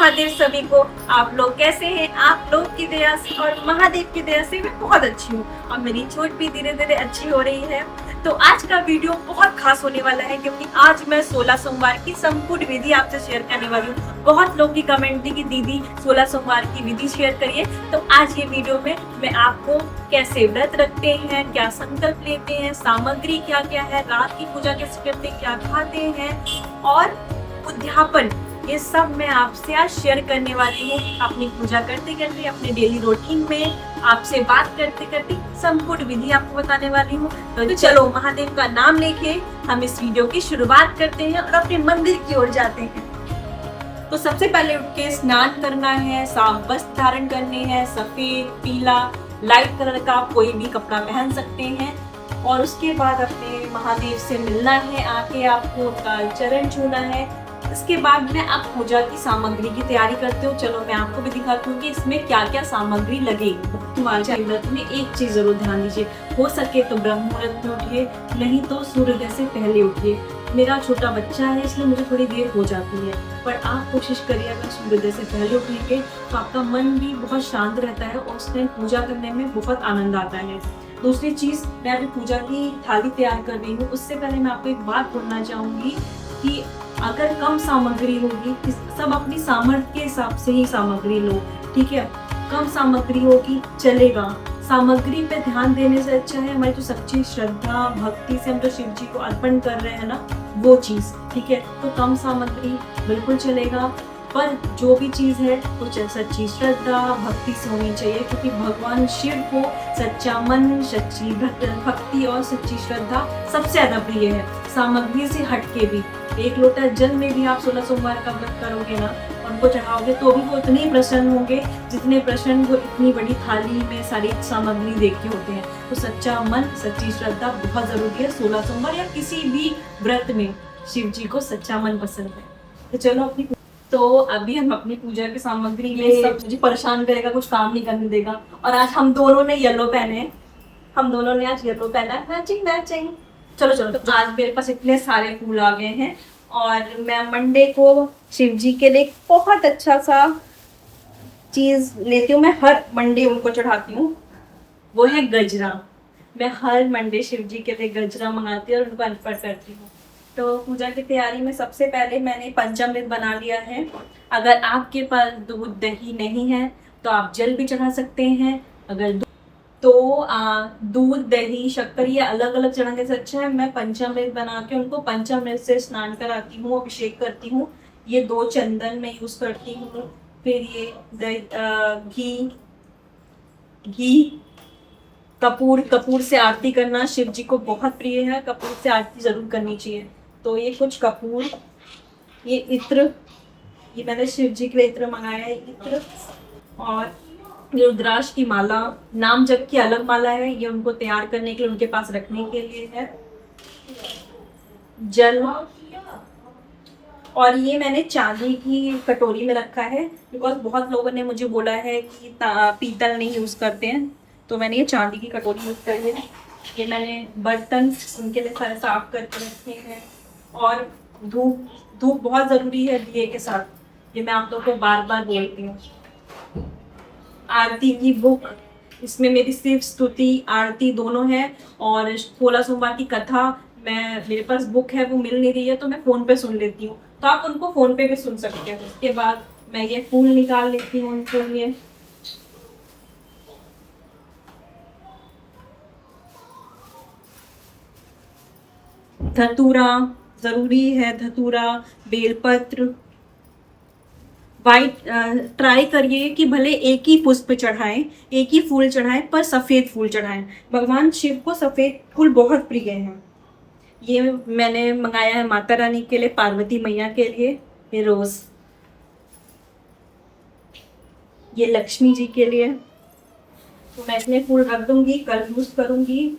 महादेव सभी को। आप लोग कैसे हैं? आप लोग की दया से और महादेव की दया से मैं बहुत अच्छी हूँ और मेरी चोट भी धीरे धीरे अच्छी हो रही है। तो आज का वीडियो बहुत खास होने वाला है क्योंकि आज मैं 16 सोमवार की संपूर्ण विधि आपसे शेयर करने वाली हूँ। बहुत लोग की कमेंट थी कि दीदी 16 सोमवार की विधि शेयर करिए। तो आज ये वीडियो में मैं आपको कैसे व्रत रखते हैं, क्या संकल्प लेते हैं, सामग्री क्या क्या है, रात की पूजा कैसे करते हैं, क्या खाते हैं और उद्यापन, ये सब मैं आपसे आज शेयर करने वाली हूँ। अपनी पूजा करते करते, अपने डेली रूटीन में आपसे बात करते करते संपूर्ण विधि आपको बताने वाली हूँ। तो चलो महादेव का नाम लेके हम इस वीडियो की शुरुआत करते हैं और अपने मंदिर की ओर जाते हैं। तो सबसे पहले उठ के स्नान करना है, साफ वस्त्र धारण करने हैं, सफेद, पीला, लाइट कलर का कोई भी कपड़ा पहन सकते हैं और उसके बाद अपने महादेव से मिलना है, आके आपको उनका चरण छूना है। इसके बाद मैं अब पूजा की सामग्री की तैयारी करती हूँ। चलो मैं आपको भी दिखाती हूँ कि इसमें क्या क्या सामग्री लगेगी। तुम्हारे व्रत में एक चीज जरूर ध्यान दीजिए, हो सके तो ब्रह्म मुहूर्त में उठिए, नहीं तो सूर्योदय से पहले उठिए। मेरा छोटा बच्चा है इसलिए मुझे थोड़ी देर हो जाती है, पर आप कोशिश करिए अगर सूर्योदय से पहले उठेंगे तो आपका मन भी बहुत शांत रहता है और उस टाइम पूजा करने में बहुत आनंद आता है। दूसरी चीज, मैं अभी पूजा की थाली तैयार कर रही हूँ। उससे पहले मैं आपको एक बात बोलना चाहूंगी कि अगर कम सामग्री होगी, सब अपनी सामर्थ्य के हिसाब से ही सामग्री लो, ठीक है। कम सामग्री होगी चलेगा, सामग्री पे ध्यान देने से अच्छा है हमारी जो सच्ची श्रद्धा भक्ति से हम जो शिव जी को अर्पण कर रहे हैं ना, वो चीज, ठीक है। तो कम सामग्री बिल्कुल चलेगा, पर जो भी चीज है वो सच्ची श्रद्धा भक्ति से होनी चाहिए, क्योंकि भगवान शिव को सच्चा मन, सच्ची भक्ति और सच्ची श्रद्धा सबसे ज्यादा प्रिय है। सामग्री से हटके भी एक लोटा जल में भी आप 16 सोमवार का व्रत करोगे ना, उनको चढ़ाओगे तो भी वो इतने प्रसन्न होंगे जितने प्रसन्न वो इतनी बड़ी थाली में सारी सामग्री देख के होते हैं। तो सच्चा मन, सच्ची श्रद्धा बहुत जरूरी है 16 सोमवार या किसी भी व्रत में। शिव जी को सच्चा मन पसंद है। तो चलो तो अभी हम अपनी पूजा की सामग्री में, सब मुझे परेशान करेगा, कुछ काम नहीं करने देगा। और आज हम दोनों ने येलो पहने, हम दोनों ने आज येलो पहना है, मैचिंग मैचिंग। चलो चलो, तो आज मेरे पास इतने सारे फूल आ गए हैं और मैं मंडे को शिव जी के लिए बहुत अच्छा सा चीज लेती हूँ। मैं हर मंडे उनको चढ़ाती हूँ, वो है गजरा। मैं हर मंडे शिव जी के लिए गजरा मंगाती हूँ और उनको अर्पण करती हूँ। तो पूजा की तैयारी में सबसे पहले मैंने पंचामृत बना लिया है। अगर आपके पास दूध दही नहीं है तो आप जल भी चढ़ा सकते हैं। अगर दूध दही शक्कर ये अलग अलग चढ़ाने से अच्छा है मैं पंचामृत बना के उनको पंचामृत से स्नान कराती हूँ, अभिषेक करती हूँ। ये 2 चंदन मैं यूज करती हूँ। फिर ये घी, कपूर से आरती करना शिव जी को बहुत प्रिय है, कपूर से आरती जरूर करनी चाहिए। तो ये कुछ कपूर, ये इत्र, ये मैंने शिव जी के लिए इत्र मंगाया है, इत्र। और रुद्राक्ष की माला, नाम जप की अलग माला है, ये उनको तैयार करने के लिए, उनके पास रखने के लिए है। जल, और ये मैंने चांदी की कटोरी में रखा है बिकॉज बहुत लोगों ने मुझे बोला है कि पीतल नहीं यूज करते हैं, तो मैंने ये चांदी की कटोरी यूज करी है। ये मैंने बर्तन उनके लिए सारे साफ करके रखे हैं। और धूप बहुत जरूरी है दिए के साथ, ये मैं आप लोगों को बार बार बोलती हूँ। आरती की बुक, इसमें मेरी सिर्फ स्तुति आरती दोनों है और 16 सोमवार की कथा मेरे पास बुक है, वो मिल नहीं रही है तो मैं फोन पे सुन लेती हूँ, तो आप उनको फोन पे भी सुन सकते हैं। उसके बाद मैं ये फूल निकाल लेती हूँ उनके लिए। धतूरा जरूरी है, धतूरा, बेलपत्र। वाइट ट्राई करिए कि भले एक ही पुष्प चढ़ाएं, एक ही फूल चढ़ाएं, पर सफ़ेद फूल चढ़ाएं। भगवान शिव को सफ़ेद फूल बहुत प्रिय हैं। ये मैंने मंगाया है माता रानी के लिए, पार्वती मैया के लिए ये रोज़, ये लक्ष्मी जी के लिए। तो मैं इतने फूल रख दूंगी, कल यूज करूंगी।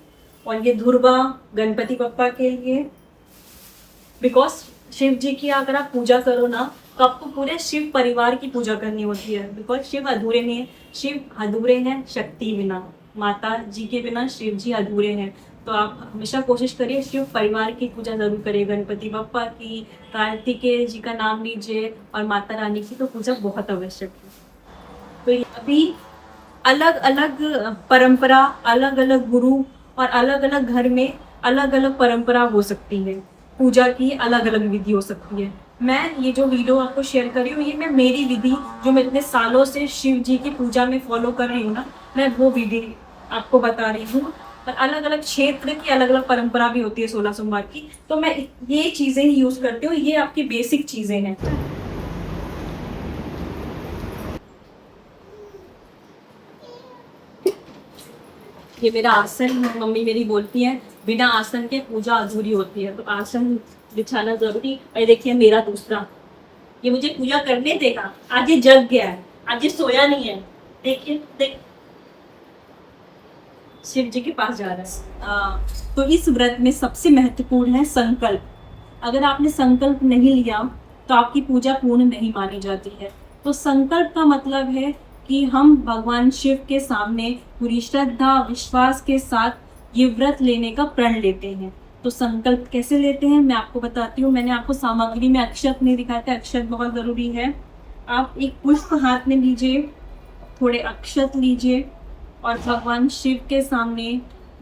और ये धुर्वा गणपति बप्पा के लिए, बिकॉज शिव जी की अगर आप पूजा करो ना तो आपको पूरे शिव परिवार की पूजा करनी होती है, बिकॉज शिव अधूरे नहीं है। शिव अधूरे हैं शक्ति बिना, माता जी के बिना शिव जी अधूरे हैं। तो आप हमेशा कोशिश करिए शिव परिवार की पूजा जरूर करिए, गणपति बप्पा की, कार्तिकेय जी का नाम लीजिए और माता रानी की तो पूजा बहुत आवश्यक है। तो ये अभी अलग अलग परंपरा, अलग अलग गुरु और अलग अलग घर में अलग अलग परंपरा हो सकती है, पूजा की अलग अलग विधि हो सकती है। मैं ये जो वीडियो आपको शेयर कर रही हूँ ये मैं मेरी विधि जो मैं इतने सालों से शिव जी की पूजा में फॉलो कर रही हूँ ना, मैं वो विधि आपको बता रही हूँ। और अलग अलग क्षेत्र की अलग अलग परंपरा भी होती है 16 सोमवार की, तो मैं ये चीजें ही यूज करती हूँ, ये आपकी बेसिक चीजें हैं। ये मेरा आसन है, मम्मी मेरी बोलती है बिना आसन के पूजा अधूरी होती है, तो आसन बिछाना जरूरी। और देखिए मेरा दूसरा, ये मुझे पूजा करने देगा, आज ये जग गया है, आज ये सोया नहीं है। देखिए देख, शिव जी के पास जा रहा है। तो इस व्रत में सबसे महत्वपूर्ण है संकल्प। अगर आपने संकल्प नहीं लिया तो आपकी पूजा पूर्ण नहीं मानी जाती है। तो संकल्प का मतलब है कि हम भगवान शिव के सामने पूरी श्रद्धा विश्वास के साथ ये व्रत लेने का प्रण लेते हैं। तो संकल्प कैसे लेते हैं मैं आपको बताती हूँ। मैंने आपको सामग्री में अक्षत नहीं दिखाया था, अक्षत बहुत ज़रूरी है। आप एक पुष्प हाथ में लीजिए, थोड़े अक्षत लीजिए और भगवान शिव के सामने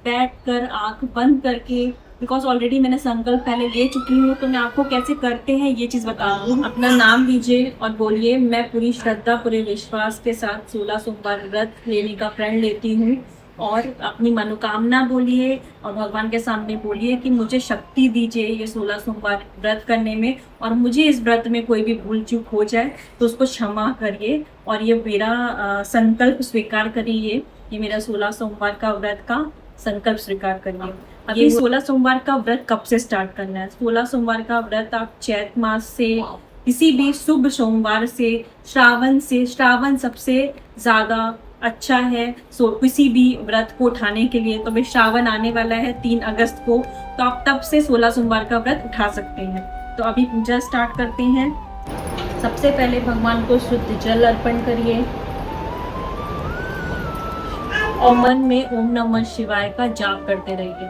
बैठकर आंख बंद करके, बिकॉज ऑलरेडी मैंने संकल्प पहले ले चुकी हूँ तो मैं आपको कैसे करते हैं ये चीज़ बता रही हूँ। अपना नाम लीजिए और बोलिए मैं पूरी श्रद्धा पूरे विश्वास के साथ 16 सोमवार व्रत लेने का प्रण लेती हूँ। और अपनी मनोकामना बोलिए और भगवान के सामने बोलिए कि मुझे शक्ति दीजिए ये 16 सोमवार व्रत करने में, और मुझे इस व्रत में कोई भी भूल चूक हो जाए तो उसको क्षमा करिए और ये मेरा संकल्प स्वीकार करिए। ये मेरा 16 सोमवार का व्रत का संकल्प स्वीकार करिए। अभी 16 सोमवार का व्रत कब से स्टार्ट करना है? 16 सोमवार का व्रत आप चैत मास से, किसी भी शुभ सोमवार से, श्रावण सबसे ज़्यादा अच्छा है। किसी भी व्रत को उठाने के लिए, तो अभी श्रावण आने वाला है 3 अगस्त को, तो आप तब से 16 सोमवार का व्रत उठा सकते हैं। तो अभी पूजा स्टार्ट करते हैं। सबसे पहले भगवान को शुद्ध जल अर्पण करिए और मन में ओम नमः शिवाय का जाप करते रहिए।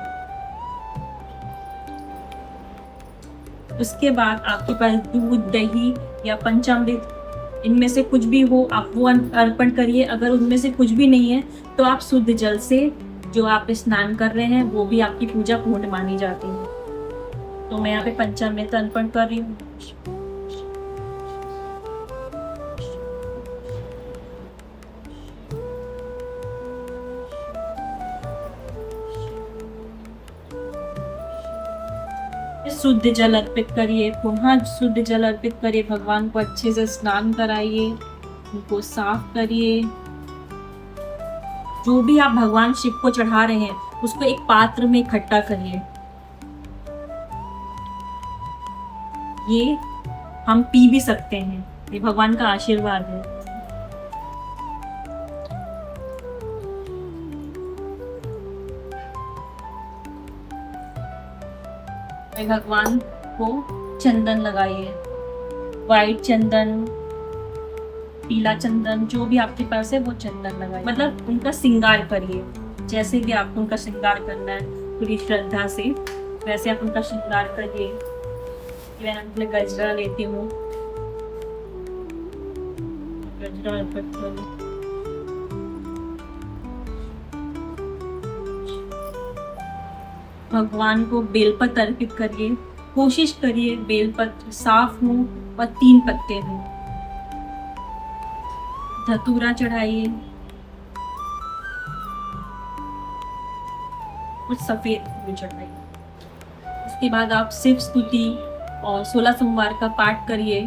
उसके बाद आपके पास दूध, दही या पंचामृत इनमें से कुछ भी हो आप वो अर्पण करिए। अगर उनमें से कुछ भी नहीं है तो आप शुद्ध जल से जो आप स्नान कर रहे हैं वो भी आपकी पूजा पूर्ण मानी जाती है। तो मैं यहाँ पे पंचामृत अर्पण कर रही हूँ। शुद्ध जल अर्पित करिए, पुनः शुद्ध जल अर्पित करिए। भगवान को अच्छे से स्नान कराइए, उनको साफ करिए। जो भी आप भगवान शिव को चढ़ा रहे हैं उसको एक पात्र में इकट्ठा करिए। ये हम पी भी सकते हैं, ये भगवान का आशीर्वाद है। भगवान को चंदन लगाइए, वाइट चंदन, पीला चंदन, जो भी आपके पास है वो चंदन लगाइए। मतलब उनका श्रृंगार करिए, जैसे भी आपको उनका श्रृंगार करना है पूरी श्रद्धा से वैसे आप उनका श्रृंगार करिए। मैं अपने गजरा लेती हूँ, गजरा अर्पित करूँ। भगवान को बेलपत्र अर्पित करिए। कोशिश करिए बेलपत्र साफ हो और 3 पत्ते हो। धतूरा चढ़ाइए, कुछ सफेद फूल चढ़ाइए। उसके बाद आप शिव स्तुति और 16 सोमवार का पाठ करिए।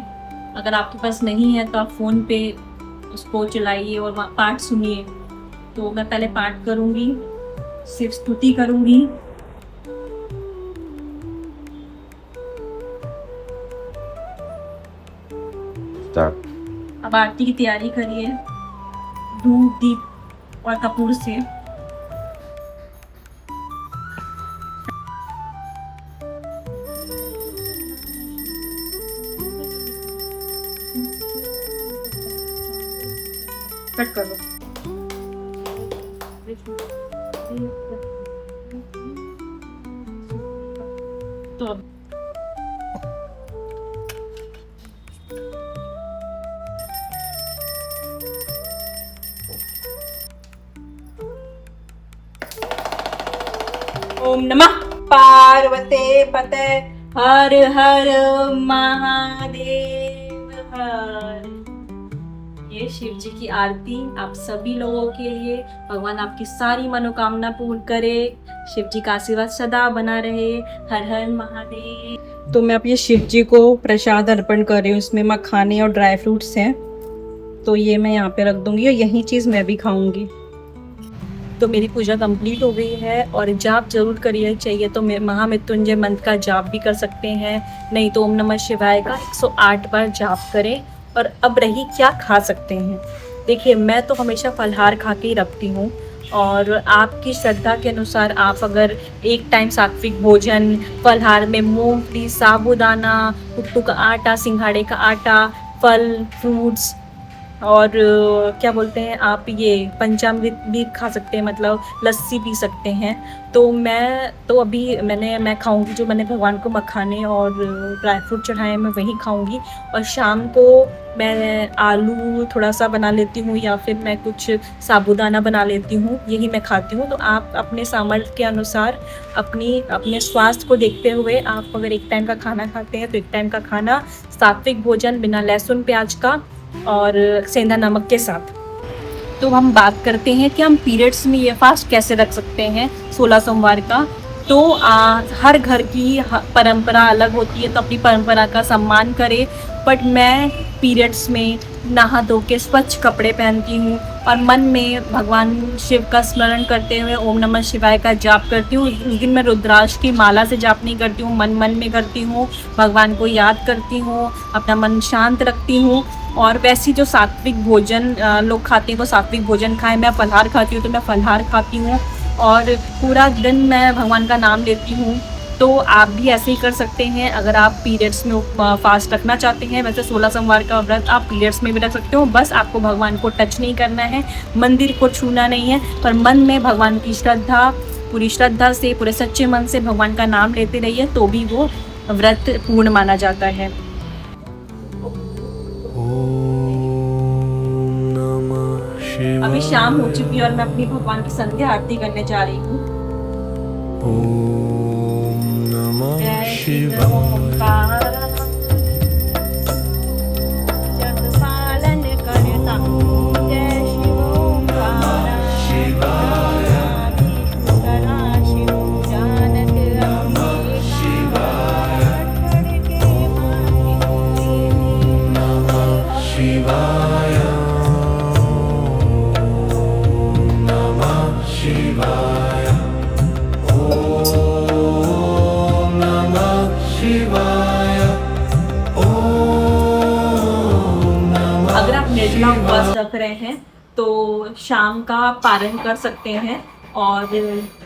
अगर आपके पास नहीं है तो आप फोन पे उसको चलाइए और पाठ सुनिए। तो मैं पहले पाठ करूंगी, शिव स्तुति करूंगी। अब आरती की तैयारी करिए धूप, दीप और कपूर से। कट कर दो। तो ओम नमः पार्वते पते हर हर महादेव हर। ये शिव जी की आरती आप सभी लोगों के लिए। भगवान आपकी सारी मनोकामना पूर्ण करे, शिव जी का आशीर्वाद सदा बना रहे। हर हर महादेव। तो मैं अब ये शिव जी को प्रसाद अर्पण कर रही हूँ। इसमें मखाने और ड्राई फ्रूट्स हैं, तो ये मैं यहाँ पे रख दूंगी और यही चीज़ मैं भी खाऊंगी। तो मेरी पूजा कंप्लीट हो गई है और जाप जरूर करिए, चाहिए तो महामृत्युंजय मंत्र का जाप भी कर सकते हैं, नहीं तो ओम नमः शिवाय का 108 बार जाप करें। और अब रही क्या खा सकते हैं। देखिए, मैं तो हमेशा फलहार खा के ही रखती हूँ, और आपकी श्रद्धा के अनुसार आप अगर एक टाइम सात्विक भोजन, फलहार में मूंगफली, साबूदाना, कुट्टू का आटा, सिंघाड़े का आटा, फल, फ्रूट्स और क्या बोलते हैं आप, ये पंचामृत भी खा सकते हैं, मतलब लस्सी पी सकते हैं। तो मैं तो अभी मैं खाऊंगी जो मैंने भगवान को मखाने और ड्राई फ्रूट चढ़ाए, मैं वही खाऊंगी। और शाम को मैं आलू थोड़ा सा बना लेती हूँ, या फिर मैं कुछ साबूदाना बना लेती हूँ, यही मैं खाती हूँ। तो आप अपने सामर्थ्य के अनुसार अपने स्वास्थ्य को देखते हुए आप अगर एक टाइम का खाना खाते हैं तो एक टाइम का खाना, सात्विक भोजन बिना लहसुन प्याज का और सेंधा नमक के साथ। तो हम बात करते हैं कि हम पीरियड्स में ये फास्ट कैसे रख सकते हैं 16 सोमवार का। तो हर घर की परंपरा अलग होती है, तो अपनी परंपरा का सम्मान करें। बट मैं पीरियड्स में नहा धो के स्वच्छ कपड़े पहनती हूँ और मन में भगवान शिव का स्मरण करते हुए ओम नमः शिवाय का जाप करती हूँ। उस दिन मैं रुद्राक्ष की माला से जाप नहीं करती हूँ, मन में करती हूँ, भगवान को याद करती हूँ, अपना मन शांत रखती हूँ। और वैसी जो सात्विक भोजन लोग खाते हैं वो सात्विक भोजन खाएं। मैं फलहार खाती हूँ तो मैं फलहार खाती हूँ, और पूरा दिन मैं भगवान का नाम लेती हूँ। तो आप भी ऐसे ही कर सकते हैं अगर आप पीरियड्स में फास्ट रखना चाहते हैं। वैसे 16 सोमवार का व्रत आप पीरियड्स में भी रख सकते हो, बस आपको भगवान को टच नहीं करना है, मंदिर को छूना नहीं है, पर मन में भगवान की श्रद्धा, पूरी श्रद्धा से, पूरे सच्चे मन से भगवान का नाम लेते रहिए, तो भी वो व्रत पूर्ण माना जाता है। अभी शाम हो चुकी है और मैं अपनी भगवान की संध्या आरती करने जा रही हूँ। ओम नमः शिवाय। पालन करता जय शिव ओंकार शिवाय। शिव जानक नमः शिवाय। नमः शिवाय। शिवाय। ओम नमः शिवाय। ओम नमः। अगर आप निर्जला उपवास रख रहे हैं तो शाम का पारण कर सकते हैं, और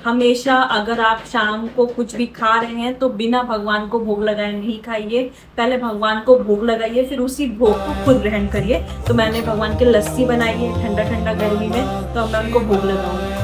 हमेशा अगर आप शाम को कुछ भी खा रहे हैं तो बिना भगवान को भोग लगाए नहीं खाइए। पहले भगवान को भोग लगाइए, फिर उसी भोग को खुद ग्रहण करिए। तो मैंने भगवान की लस्सी बनाई है ठंडा ठंडा गर्मी में, तो मैं उनको भोग लगाऊंगी।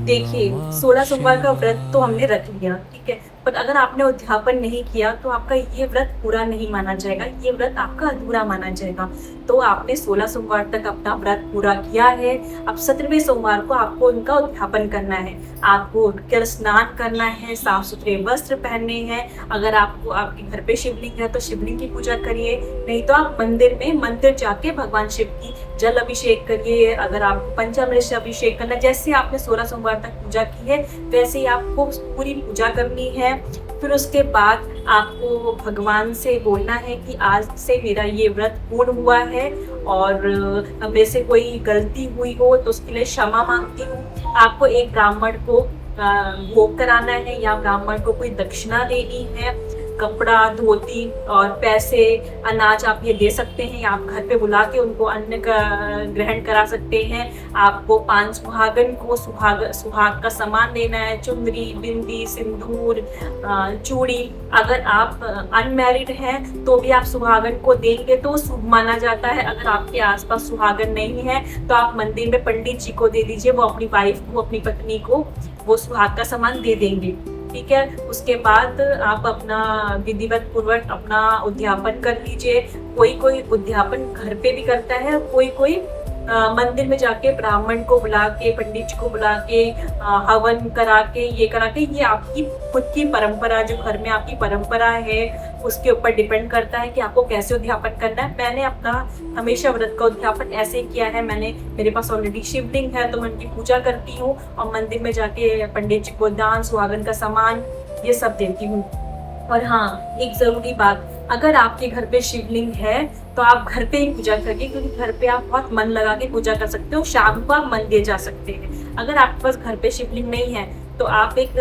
देखिए, 16 सोमवार का व्रत तो हमने रख लिया, ठीक है, पर अगर आपने उद्यापन नहीं किया तो आपका ये व्रत पूरा नहीं माना जाएगा, ये व्रत आपका अधूरा माना जाएगा। तो आपने 16 सोमवार तक अपना व्रत पूरा किया है, अब 17वें सोमवार को आपको इनका उद्यापन करना है। आपको उठकर स्नान करना है, साफ सुथरे वस्त्र पहनने हैं। अगर आपको आपके घर पे शिवलिंग है तो शिवलिंग की पूजा करिए, नहीं तो आप मंदिर जाके भगवान शिव की जल अभिषेक करिए। अगर आपको पंचामृत से अभिषेक करना, जैसे आपने 16 सोमवार तक पूजा की है वैसे ही आपको पूरी पूजा करनी है। फिर उसके बाद आपको भगवान से बोलना है कि आज से मेरा ये व्रत पूर्ण हुआ है, और मेरे से कोई गलती हुई हो तो उसके लिए क्षमा मांगती हूँ। आपको एक ब्राह्मण को भोग कराना है या ब्राह्मण को कोई दक्षिणा देनी है। कपड़ा, धोती और पैसे, अनाज आप ये दे सकते हैं। आप घर पे बुला के उनको अन्न का ग्रहण करा सकते हैं। आपको 5 सुहागन को सुहाग का सामान देना है, चुंदरी, बिंदी, सिंदूर, चूड़ी। अगर आप अनमैरिड हैं तो भी आप सुहागन को देंगे तो शुभ माना जाता है। अगर आपके आसपास सुहागन नहीं है तो आप मंदिर में पंडित जी को दे दीजिए, वो अपनी वाइफ को, अपनी पत्नी को वो सुहाग का सामान दे देंगे। ठीक है, उसके बाद आप अपना विधिवत पूर्वक अपना उद्यापन कर लीजिए। कोई उद्यापन घर पे भी करता है, कोई मंदिर में जाके ब्राह्मण को बुला के, पंडित जी को बुला के हवन करा के, ये करा के, ये आपकी खुद की परंपरा, जो घर में आपकी परंपरा है उसके ऊपर डिपेंड करता है कि आपको कैसे उद्यापन करना है। मैंने अपना हमेशा व्रत का उद्यापन ऐसे किया है। मेरे पास ऑलरेडी शिवलिंग है तो मैं उनकी पूजा करती हूँ और मंदिर में जाके पंडित जी को दान, सुहागन का सामान ये सब देती हूँ। और हाँ, एक जरूरी बात, अगर आपके घर पे शिवलिंग है तो आप घर पे ही पूजा करिए, क्योंकि घर पे आप बहुत मन लगा के पूजा कर सकते हो। शाम को आप मंदिर जा सकते हैं। अगर आपके पास घर पे शिवलिंग नहीं है तो आप एक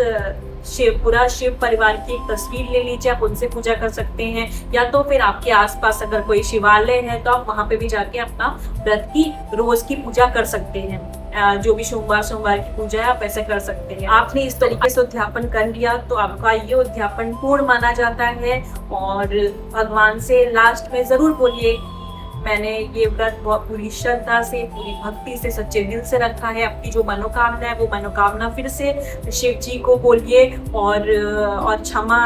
पूरा शिव परिवार की एक तस्वीर ले लीजिए, आप उनसे पूजा कर सकते हैं। या तो फिर आपके आसपास अगर कोई शिवालय है तो आप वहां पे भी जाके अपना व्रत की रोज की पूजा कर सकते हैं। जो भी सोमवार की पूजा है आप ऐसे कर सकते हैं। आपने इस तरीके से उद्यापन कर लिया तो आपका ये उद्यापन पूर्ण माना जाता है। और भगवान से लास्ट में जरूर बोलिए, मैंने ये व्रत बहुत पूरी श्रद्धा से, पूरी भक्ति से, सच्चे दिल से रखा है। आपकी जो मनोकामना है वो मनोकामना फिर से शिव जी को बोलिए और क्षमा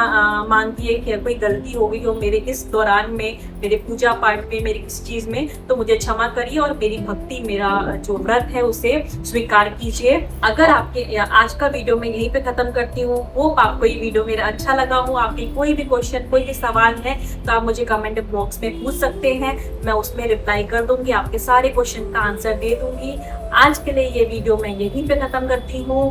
मांगिए कि कोई गलती हो गई हो मेरे इस दौरान में, मेरे पूजा पाठ में, मेरी किस चीज़ में, तो मुझे क्षमा करिए और मेरी भक्ति, मेरा जो व्रत है उसे स्वीकार कीजिए। अगर आपके आज का वीडियो मैं यहीं पे खत्म करती हूँ। होप आपको ये वीडियो मेरा अच्छा लगा हो। आपके कोई भी क्वेश्चन, कोई भी सवाल है तो आप मुझे कमेंट बॉक्स में पूछ सकते हैं, मैं उसमें रिप्लाई कर दूंगी, आपके सारे क्वेश्चन का आंसर दे दूंगी। आज के लिए ये वीडियो मैं यहीं पे खत्म करती हूँ।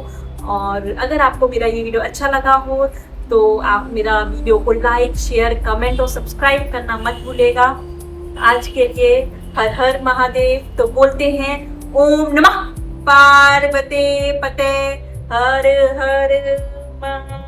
और अगर आपको मेरा ये वीडियो अच्छा लगा हो तो आप मेरा वीडियो को लाइक, शेयर, कमेंट और सब्सक्राइब करना मत भूलेगा। आज के लिए हर हर महादेव। तो बोलते हैं ओम नमः पार्वती पते हर हर महादेव।